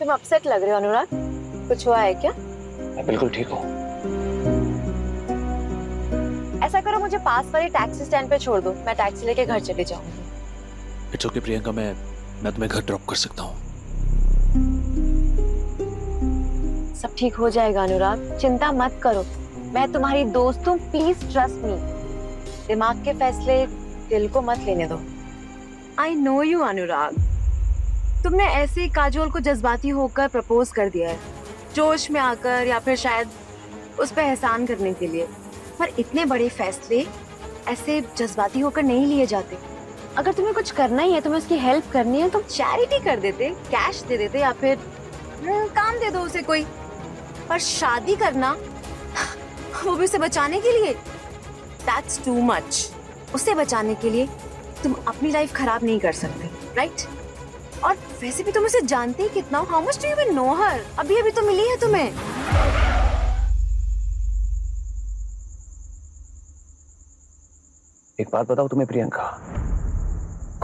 तुम अपसेट लग रहे हो अनुराग, कुछ हुआ है क्या? मैं बिल्कुल ठीक हूँ। ऐसा करो, मुझे पास वाले टैक्सी स्टैंड पे छोड़ दो, मैं टैक्सी लेके घर चले जाऊंगी। इट्स ओके प्रियंका, मैं तुम्हें घर ड्रॉप कर सकता हूँ। सब ठीक हो जाएगा अनुराग, चिंता मत करो, मैं तुम्हारी दोस्त हूँ, प्लीज ट्रस्ट मी। दिमाग के फैसले दिल को मत लेने दो। आई नो यू अनुराग, तुमने ऐसे ही काजोल को जज्बाती होकर प्रपोज कर दिया है, जोश में आकर या फिर शायद उस पर एहसान करने के लिए। पर इतने बड़े फैसले ऐसे जज्बाती होकर नहीं लिए जाते। अगर तुम्हें कुछ करना ही है, तुम्हें उसकी हेल्प करनी है, तुम चैरिटी कर देते, कैश दे देते या फिर काम दे दो उसे कोई। पर शादी करना, वो भी उसे बचाने के लिए, दैट्स टू मच। उसे बचाने के लिए तुम अपनी लाइफ खराब नहीं कर सकते, राइट? और वैसे भी तुम उसे जानते ही कितना हो, how much do you even know her? अभी अभी तो मिली है तुम्हें। एक बात बताओ तुम्हें प्रियंका,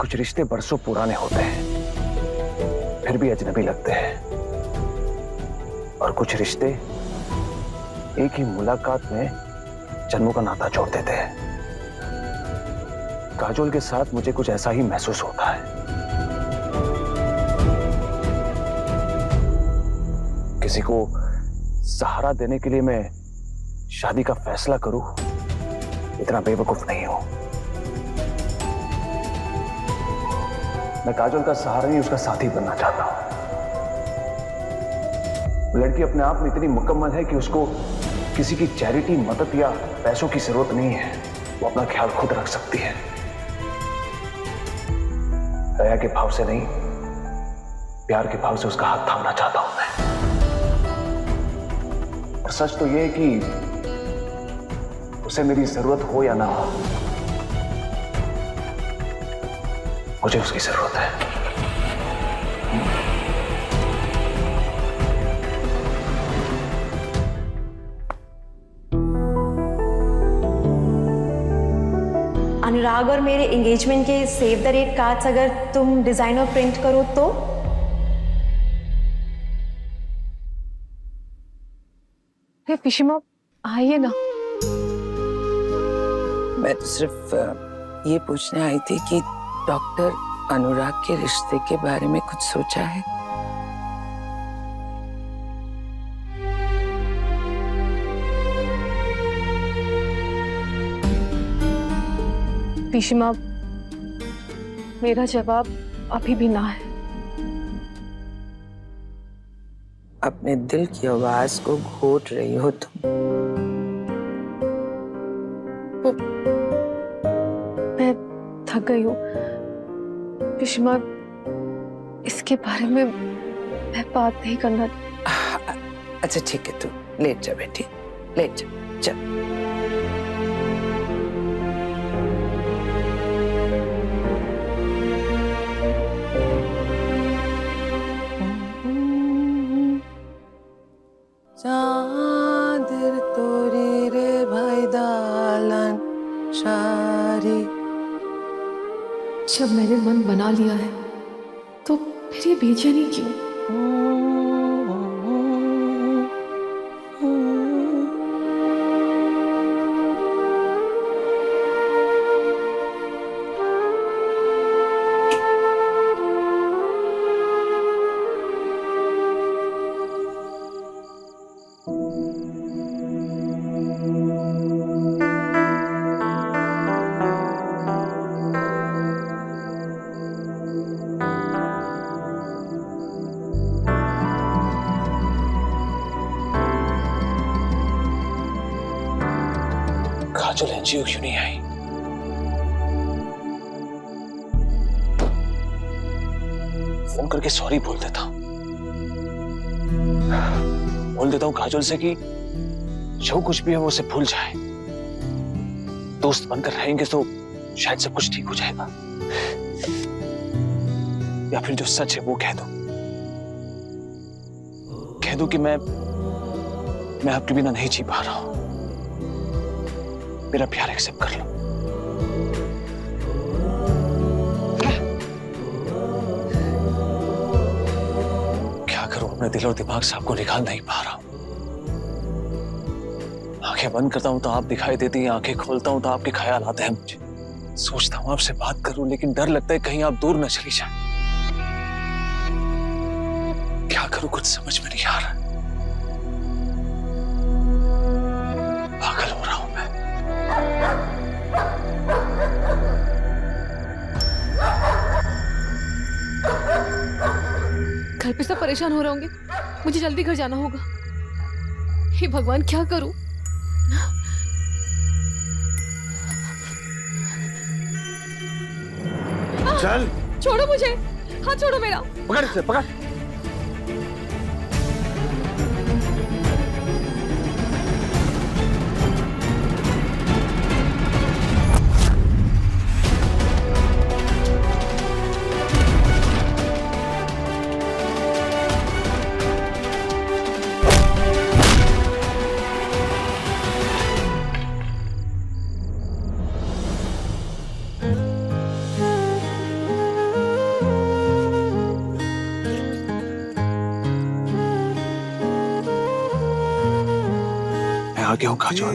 कुछ रिश्ते बरसों पुराने होते हैं फिर भी अजनबी लगते हैं, और कुछ रिश्ते एक ही मुलाकात में जन्मों का नाता जोड़ देते हैं। काजोल के साथ मुझे कुछ ऐसा ही महसूस होता है। किसी को सहारा देने के लिए मैं शादी का फैसला करूं, इतना बेवकूफ नहीं हूं। मैं काजोल का सहारा नहीं, उसका साथी बनना चाहता हूं। लड़की अपने आप में इतनी मुकम्मल है कि उसको किसी की चैरिटी, मदद या पैसों की जरूरत नहीं है। वो अपना ख्याल खुद रख सकती है। दया के भाव से नहीं, प्यार के भाव से उसका हाथ थामना चाहता हूं मैं। और सच तो यह है कि उसे मेरी जरूरत हो या ना हो, मुझे उसकी जरूरत है। अनुराग और मेरे एंगेजमेंट के सेव द डेट कार्ड्स अगर तुम डिजाइन और प्रिंट करो तो? पिशिमा आइए ना। मैं तो सिर्फ ये पूछने आई थी कि डॉक्टर अनुराग के रिश्ते के बारे में कुछ सोचा है? पिशिमा, मेरा जवाब अभी भी ना है। अपने दिल की आवाज को घोट रही हो तुम। मैं थक गई हूँ पिशिमा, इसके बारे में मैं बात नहीं करना। अच्छा ठीक है, तू लेट जा बेटी, लेट जा, चल। चांदर तोरी रे भाई दालन शारी। जब मैंने मन बना लिया है तो फिर ये बेचैनी क्यों? काजोल एनजीओ क्यों नहीं आई? फोन करके सॉरी बोल देता हूं। बोल देता हूं काजोल से कि जो कुछ भी है वो उसे भूल जाए। दोस्त बनकर रहेंगे तो शायद सब कुछ ठीक हो जाएगा। या फिर जो सच है वो कह दो कि मैं आपके बिना नहीं जी पा रहा हूं, मेरा प्यार एक्सेप्ट कर लो। क्या करूं मैं? मैं दिल और दिमाग से आपको निकाल नहीं पा रहा हूं। आंखें बंद करता हूं तो आप दिखाई देती हैं, आंखें खोलता हूं तो आपके ख्याल आते हैं मुझे। सोचता हूं आपसे बात करूं, लेकिन डर लगता है कहीं आप दूर न चली जाए। क्या करूं कुछ समझ में नहीं आ रहा। पागल हो रहा हूं मैं। घर पे सब परेशान हो रहे होंगे, मुझे जल्दी घर जाना होगा। हे भगवान, क्या करूं? चल छोड़ो मुझे, हाथ छोड़ो मेरा। पकड़ इसे, पकड़। आगे हूँ काजोल,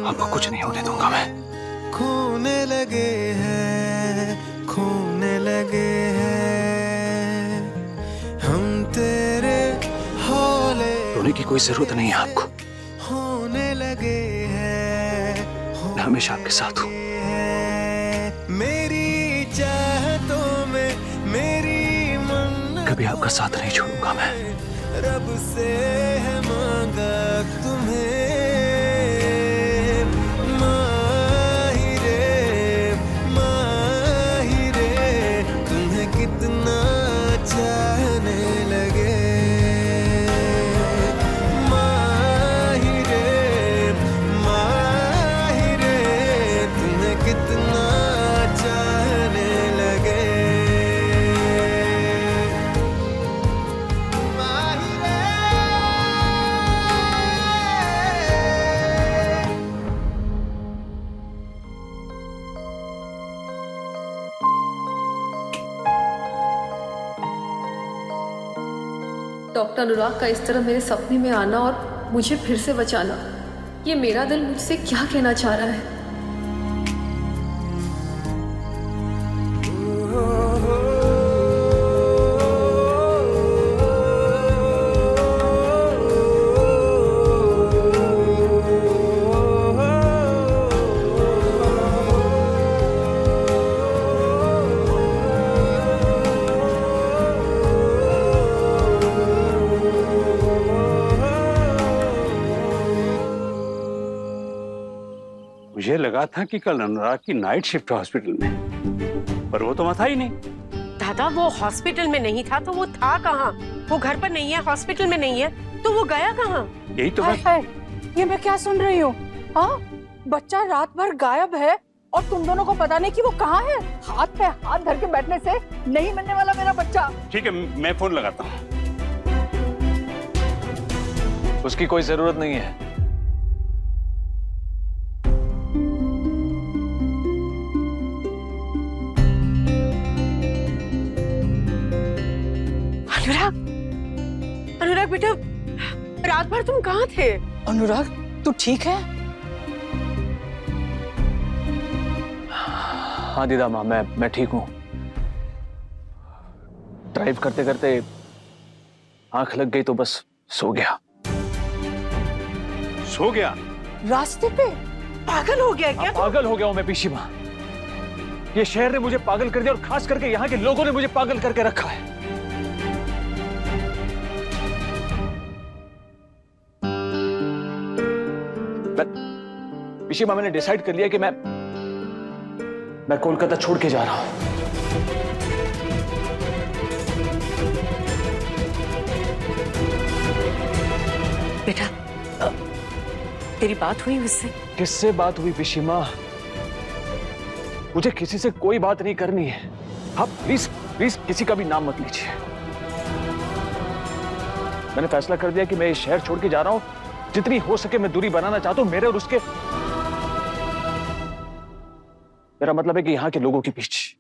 आपको कुछ नहीं होने दूंगा मैं। खोने लगे हैं, खोने लगे हैं हम तेरे हौले। रोने की कोई जरूरत नहीं है आपको, होने लगे हैं, मैं हमेशा आपके साथ हूँ। मेरी चाहतों में मेरी मन, कभी आपका साथ नहीं छोड़ूंगा मैं। रब से है मांगा तुम्हें, माहिरे माहिरे तुम्हें कितना चाहने लगे, माहिरे माहिरे तुम्हें कितना चाहने लगे। डॉक्टर अनुराग का इस तरह मेरे सपने में आना और मुझे फिर से बचाना, ये मेरा दिल मुझसे क्या कहना चाह रहा है? मुझे लगा था कि कल अनुराग की नाइट शिफ्ट है हॉस्पिटल में, पर वो तो वहां था ही नहीं। दादा वो हॉस्पिटल में नहीं था तो वो था कहाँ? वो घर पर नहीं है, हॉस्पिटल में नहीं है, तो वो गया कहाँ? यही तो हाय हाय, ये मैं क्या सुन रही हूँ? हाँ, बच्चा रात भर गायब है और तुम दोनों को पता नहीं कि वो कहाँ है। हाथ पे हाथ धर के बैठने से नहीं मिलने वाला मेरा बच्चा। ठीक है, मैं फोन लगाता हूँ। उसकी कोई जरूरत नहीं है। अनुराग, अनुराग बेटा, रात भर तुम कहाँ थे? अनुराग, तू ठीक है? हाँ दीदा माँ, मैं ठीक हूँ। ड्राइव करते करते आंख लग गई तो बस सो गया। सो गया? रास्ते पे? पागल हो गया क्या? पागल हो गया हूँ मैं पीसी माँ। ये शहर ने मुझे पागल कर दिया और खास करके यहाँ के लोगों ने मुझे पागल करके रखा है। पीसी माँ, मैंने डिसाइड कर लिया कि मैं कोलकाता छोड़ के जा रहा हूँ। बेटा, तेरी बात हुई उससे? किससे बात हुई पीसी माँ? मुझे किसी से कोई बात नहीं करनी है। आप प्लीज प्लीज किसी का भी नाम मत लीजिए। मैंने फैसला कर दिया कि मैं ये शहर छोड़ के जा रहा हूं। जितनी हो सके मैं दूरी बनाना चाहता हूं मेरे और उसके, मेरा मतलब है कि यहां के लोगों के बीच।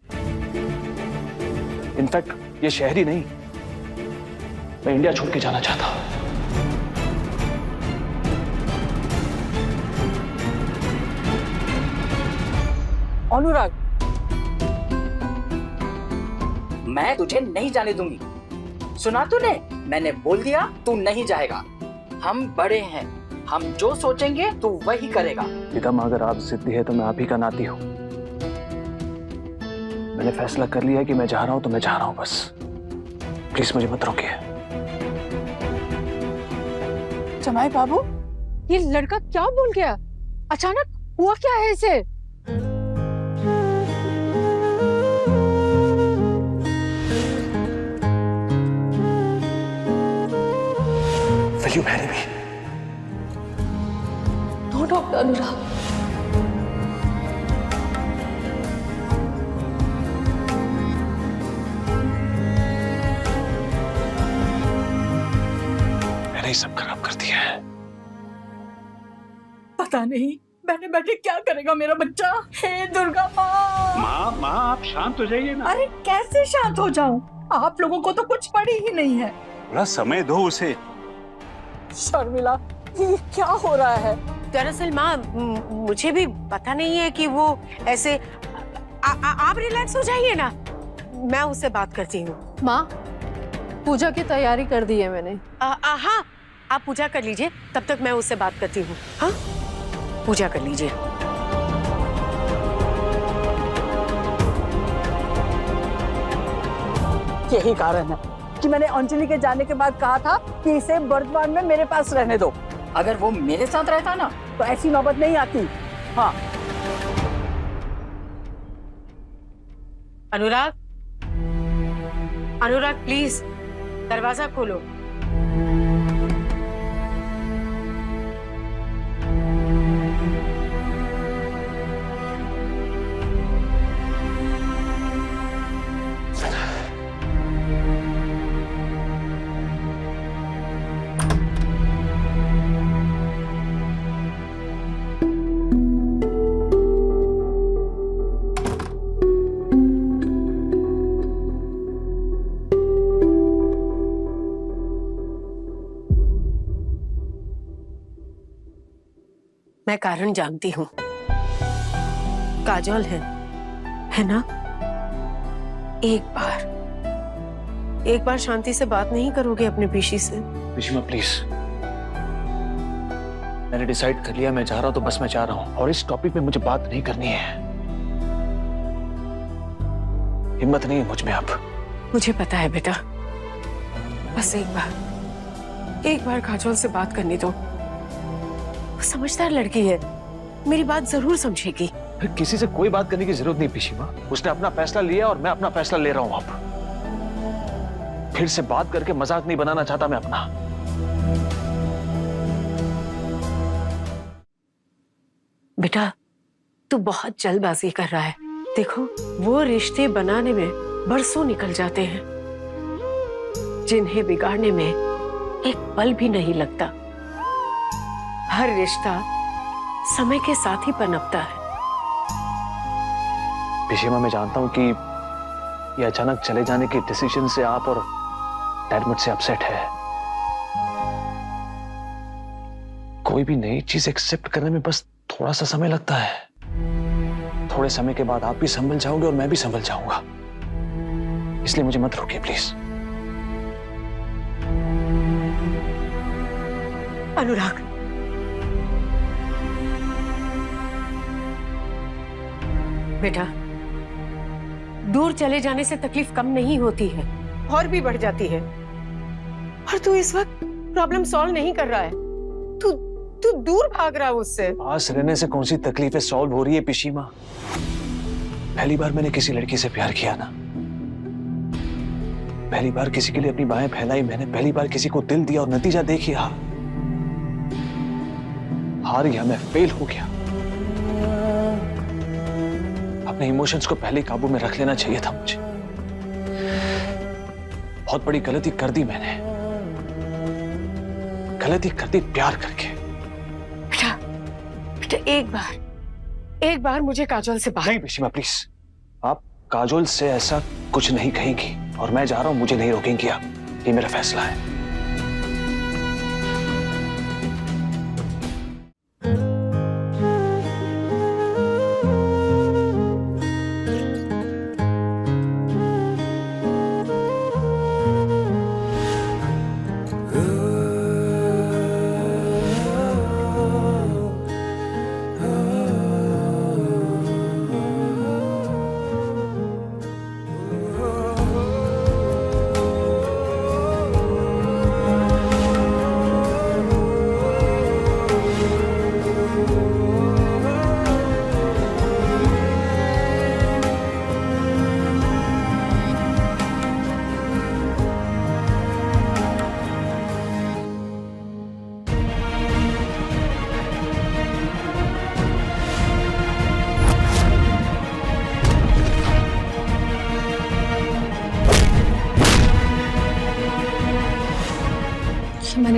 इनफैक्ट ये शहर ही नहीं, मैं इंडिया छोड़ के जाना चाहता हूं। अनुराग, मैं तुझे नहीं जाने दूंगी। सुना तूने? मैंने बोल दिया तू नहीं जाएगा। हम बड़े हैं, हम जो सोचेंगे तू वही करेगा। पिता माँ, अगर आप जिद्दी है तो मैं आप ही का नाती हूँ। मैंने फैसला कर लिया है कि मैं जा रहा हूं तो मैं जा रहा हूं बस। प्लीज मुझे मत रोकिए। जमाई बाबू, ये लड़का क्या बोल गया? अचानक हुआ क्या है इसे? Will you marry me? No doctor Anurag, मैंने ही सब खराब कर दिया है। पता नहीं बैठे बैठे क्या करेगा मेरा बच्चा। हे दुर्गा माँ! माँ आप शांत हो जाइए ना। अरे कैसे शांत हो जाऊं? आप लोगों को तो कुछ पड़ी ही नहीं है। थोड़ा समय दो उसे। शर्मिला, ये क्या हो रहा है? दरअसल माँ, मुझे भी पता नहीं है कि वो ऐसे आप रिलैक्स हो जाइए ना, मैं उससे बात करती हूँ। माँ पूजा की तैयारी कर दी है मैंने। हाँ, आप पूजा कर लीजिए, तब तक मैं उससे बात करती हूँ। हाँ, पूजा कर लीजिए। यही कारण है कि मैंने अंजलि के जाने के बाद कहा था कि इसे वर्तमान में मेरे पास रहने दो। अगर वो मेरे साथ रहता ना तो ऐसी नौबत नहीं आती। हाँ, अनुराग, अनुराग प्लीज दरवाजा खोलो। मैं कारण जानती हूँ, काजोल है ना? एक बार शांति से बात नहीं करोगे अपने पीशी से? पिशीमा प्लीज, मैंने डिसाइड कर लिया, मैं जा रहा हूं तो बस मैं जा रहा हूं और इस टॉपिक पे मुझे बात नहीं करनी है। हिम्मत नहीं है मुझ में अब। मुझे पता है बेटा, बस एक बार काजोल से बात करने दो। वो समझदार लड़की है, मेरी बात जरूर समझेगी। किसी से कोई बात करने की जरूरत नहीं पिशीमा, उसने अपना फैसला लिया और मैं अपना फैसला ले रहा हूं। अब फिर से बात करके मजाक नहीं बनाना चाहता मैं अपना। बेटा तू बहुत जल्दबाजी कर रहा है। देखो, वो रिश्ते बनाने में बरसों निकल जाते हैं, जिन्हें बिगाड़ने में एक पल भी नहीं लगता। हर रिश्ता समय के साथ ही पनपता है। पिशीमा, मैं जानता हूं कि ये अचानक चले जाने के डिसीजन से आप और डैड मुझसे अपसेट है। कोई भी नई चीज एक्सेप्ट करने में बस थोड़ा सा समय लगता है। थोड़े समय के बाद आप भी संभल जाओगे और मैं भी संभल जाऊंगा। इसलिए मुझे मत रोकिए प्लीज। अनुराग, बेटा दूर चले जाने से तकलीफ कम नहीं होती है, और भी बढ़ जाती है। और तू इस वक्त प्रॉब्लम सॉल्व नहीं कर रहा है, तू दूर भाग रहा है उससे। पास रहने से कौन सी तकलीफें सॉल्व हो रही है पिशीमा? पहली बार मैंने किसी लड़की से प्यार किया ना, पहली बार किसी के लिए अपनी बाहें फैलाई मैंने, पहली बार किसी को दिल दिया और नतीजा देखिए हार गया मैं, फेल हो गया। अपने इमोशंस को पहले काबू में रख लेना चाहिए था मुझे। बहुत बड़ी गलती कर दी मैंने, गलती कर दी प्यार करके। बेटा एक बार मुझे काजोल से बात। नहीं पिशीमा प्लीज, आप काजोल से ऐसा कुछ नहीं कहेंगी और मैं जा रहा हूं, मुझे नहीं रोकेंगी आप। ये मेरा फैसला है।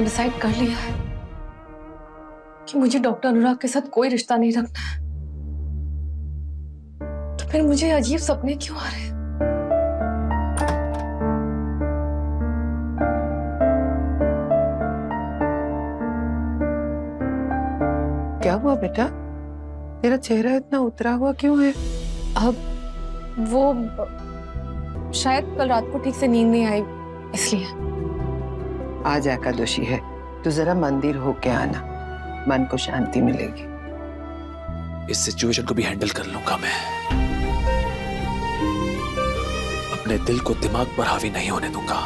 डिसाइड कर लिया है कि मुझे डॉक्टर अनुराग के साथ कोई रिश्ता नहीं रखना है, तो फिर मुझे अजीब सपने क्यों आ रहे हैं? क्या हुआ बेटा? तेरा चेहरा इतना उतरा हुआ क्यों है? अब वो शायद कल रात को ठीक से नींद नहीं आई, इसलिए। आज एकादशी है, तो जरा मंदिर होके आना, मन को शांति मिलेगी। इस सिचुएशन को भी हैंडल कर लूंगा मैं। अपने दिल को दिमाग पर हावी नहीं होने दूंगा।